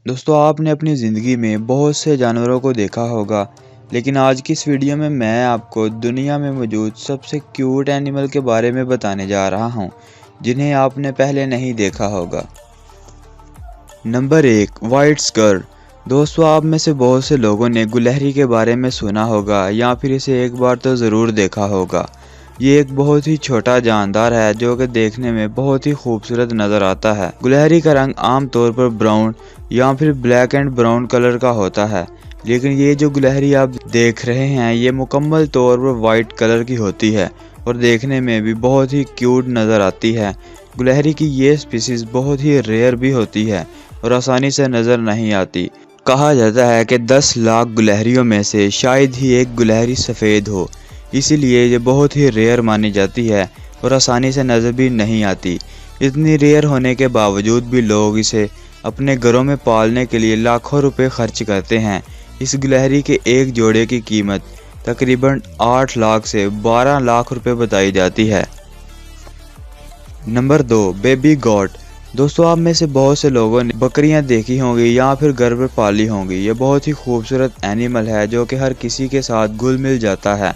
दोस्तों, आपने अपनी ज़िंदगी में बहुत से जानवरों को देखा होगा, लेकिन आज की इस वीडियो में मैं आपको दुनिया में मौजूद सबसे क्यूट एनिमल के बारे में बताने जा रहा हूं, जिन्हें आपने पहले नहीं देखा होगा। नंबर 1, वाइट स्कर। दोस्तों, आप में से बहुत से लोगों ने गुलहरी के बारे में सुना होगा या फिर इसे एक बार तो ज़रूर देखा होगा। ये एक बहुत ही छोटा जानदार है जो कि देखने में बहुत ही खूबसूरत नज़र आता है। गुलहरी का रंग आमतौर पर ब्राउन या फिर ब्लैक एंड ब्राउन कलर का होता है, लेकिन ये जो गुलहरी आप देख रहे हैं ये मुकम्मल तौर पर वाइट कलर की होती है और देखने में भी बहुत ही क्यूट नज़र आती है। गुलहरी की ये स्पीसीज़ बहुत ही रेयर भी होती है और आसानी से नज़र नहीं आती। कहा जाता है कि 10 लाख गुलहरियों में से शायद ही एक गुलहरी सफ़ेद हो, इसीलिए ये बहुत ही रेयर मानी जाती है और आसानी से नज़र भी नहीं आती। इतनी रेयर होने के बावजूद भी लोग इसे अपने घरों में पालने के लिए लाखों रुपए खर्च करते हैं। इस गुलहरी के एक जोड़े की कीमत तकरीबन 8 लाख से 12 लाख रुपए बताई जाती है। Number 2, baby got. दोस्तों, आप में से बहुत से लोगों ने बकरियां देखी होंगी या फिर घर पर पाली होंगी। ये बहुत ही खूबसूरत एनिमल है जो कि हर किसी के साथ घुल मिल जाता है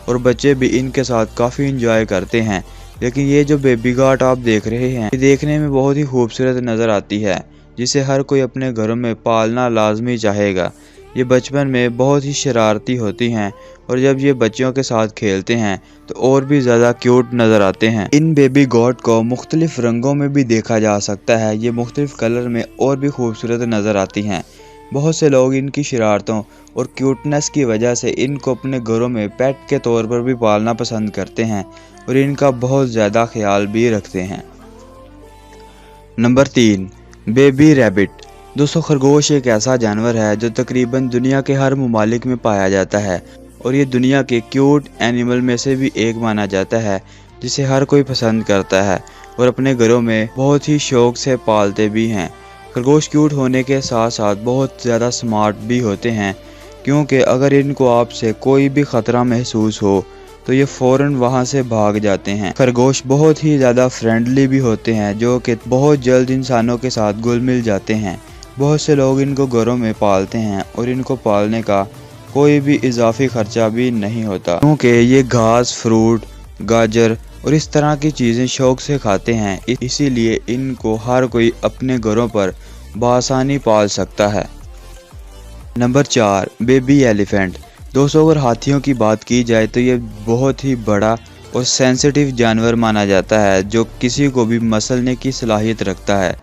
और बच्चे भी इनके साथ काफ़ी इंजॉय करते हैं। लेकिन ये जो बेबी गॉट आप देख रहे हैं ये देखने में बहुत ही खूबसूरत नज़र आती है, जिसे हर कोई अपने घरों में पालना लाजमी चाहेगा। ये बचपन में बहुत ही शरारती होती हैं और जब ये बच्चों के साथ खेलते हैं तो और भी ज़्यादा क्यूट नज़र आते हैं। इन बेबी गॉट को मुख्तलिफ रंगों में भी देखा जा सकता है। ये मुख्तलिफ कलर में और भी खूबसूरत नज़र आती हैं। बहुत से लोग इनकी शरारतों और क्यूटनेस की वजह से इनको अपने घरों में पेट के तौर पर भी पालना पसंद करते हैं और इनका बहुत ज़्यादा ख्याल भी रखते हैं। Number 3, baby rabbit. दोस्तों, खरगोश एक ऐसा जानवर है जो तकरीबन दुनिया के हर ममालिक में पाया जाता है और ये दुनिया के क्यूट एनिमल में से भी एक माना जाता है, जिसे हर कोई पसंद करता है और अपने घरों में बहुत ही शौक से पालते भी हैं। खरगोश क्यूट होने के साथ साथ बहुत ज़्यादा स्मार्ट भी होते हैं, क्योंकि अगर इनको आपसे कोई भी ख़तरा महसूस हो तो ये फ़ौरन वहाँ से भाग जाते हैं। खरगोश बहुत ही ज़्यादा फ्रेंडली भी होते हैं जो कि बहुत जल्द इंसानों के साथ घुल मिल जाते हैं। बहुत से लोग इनको घरों में पालते हैं और इनको पालने का कोई भी इजाफी खर्चा भी नहीं होता, क्योंकि ये घास, फ्रूट, गाजर और इस तरह की चीज़ें शौक से खाते हैं। इसीलिए इनको हर कोई अपने घरों पर बआसानी पाल सकता है। Number 4, baby elephant. दोस्तों, अगर हाथियों की बात की जाए तो ये बहुत ही बड़ा और सेंसिटिव जानवर माना जाता है जो किसी को भी मसलने की सलाहियत रखता है।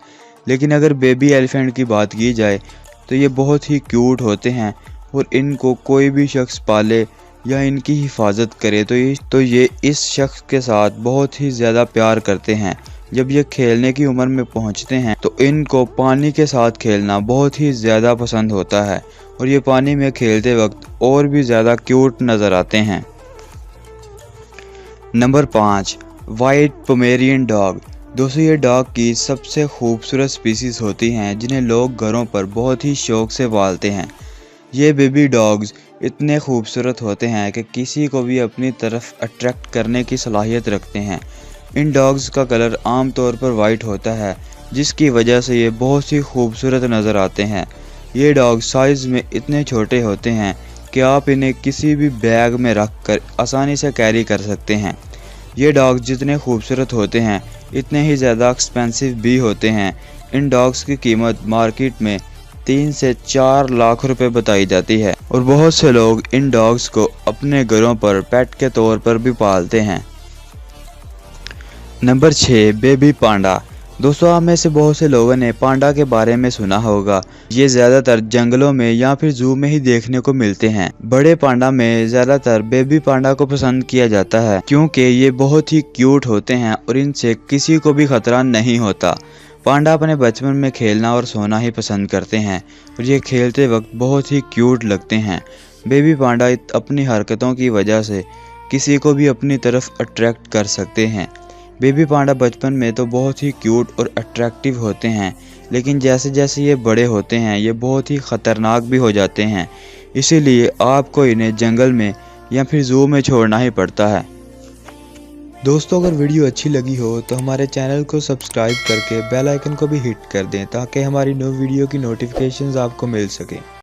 लेकिन अगर बेबी एलिफेंट की बात की जाए तो ये बहुत ही क्यूट होते हैं और इनको कोई भी शख्स पाले या इनकी हिफाजत करे तो ये इस शख्स के साथ बहुत ही ज़्यादा प्यार करते हैं। जब ये खेलने की उम्र में पहुंचते हैं तो इनको पानी के साथ खेलना बहुत ही ज़्यादा पसंद होता है और ये पानी में खेलते वक्त और भी ज़्यादा क्यूट नज़र आते हैं। Number 5, white Pomeranian dog. दोस्तों, ये डॉग की सबसे खूबसूरत स्पीसीज़ होती हैं जिन्हें लोग घरों पर बहुत ही शौक से पालते हैं। ये बेबी डॉग्स इतने खूबसूरत होते हैं कि किसी को भी अपनी तरफ अट्रैक्ट करने की सलाहियत रखते हैं। इन डॉग्स का कलर आम तौर पर वाइट होता है, जिसकी वजह से ये बहुत ही खूबसूरत नज़र आते हैं। ये डॉग साइज़ में इतने छोटे होते हैं कि आप इन्हें किसी भी बैग में रख कर आसानी से कैरी कर सकते हैं। ये डॉग जितने खूबसूरत होते हैं इतने ही ज़्यादा एक्सपेंसिव भी होते हैं। इन डॉग्स की कीमत मार्केट में 3 से 4 लाख रुपए बताई जाती है और बहुत से लोग इन डॉग्स को अपने घरों पर पेट के तौर पर भी पालते हैं। Number 6, baby panda. दोस्तों, आप में से बहुत से लोगों ने पांडा के बारे में सुना होगा। ये ज़्यादातर जंगलों में या फिर जू में ही देखने को मिलते हैं। बड़े पांडा में ज़्यादातर बेबी पांडा को पसंद किया जाता है क्योंकि ये बहुत ही क्यूट होते हैं और इनसे किसी को भी खतरा नहीं होता। पांडा अपने बचपन में खेलना और सोना ही पसंद करते हैं और ये खेलते वक्त बहुत ही क्यूट लगते हैं। बेबी पांडा अपनी हरकतों की वजह से किसी को भी अपनी तरफ अट्रैक्ट कर सकते हैं। बेबी पांडा बचपन में तो बहुत ही क्यूट और अट्रैक्टिव होते हैं, लेकिन जैसे जैसे ये बड़े होते हैं ये बहुत ही ख़तरनाक भी हो जाते हैं। इसीलिए आपको इन्हें जंगल में या फिर जू में छोड़ना ही पड़ता है। دوستوں اگر ویڈیو اچھی لگی ہو تو ہمارے چینل کو سبسکرائب کر کے بیل آئیکن کو بھی ہٹ کر دیں تاکہ ہماری نئی ویڈیو کی نوٹیفیکیشنز آپ کو مل سکیں۔